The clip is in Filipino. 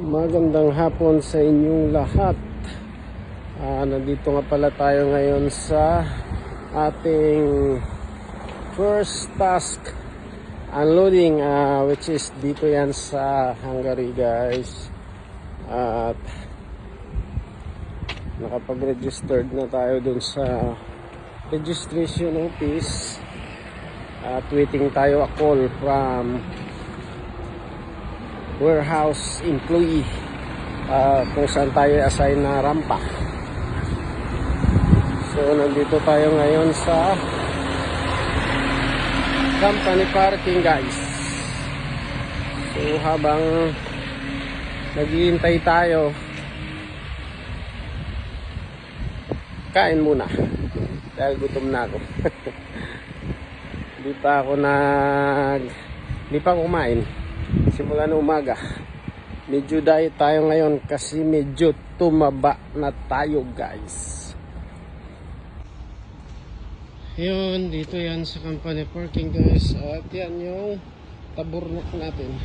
Magandang hapon sa inyong lahat. Nandito nga pala tayo ngayon sa ating first task unloading, which is dito yan sa Hungary, guys. At nakapag-registered na tayo dun sa registration office at waiting tayo a call from warehouse employee kung saan tayo assign na rampa. So nandito tayo ngayon sa company parking, guys. So habang naghihintay tayo, kain muna dahil gutom na ako. Hindi pa kumain simula na umaga. Medyo diet tayo ngayon kasi medyo tumaba na tayo, guys. Yun, dito yan sa company parking, guys. At yan yung taburnak natin.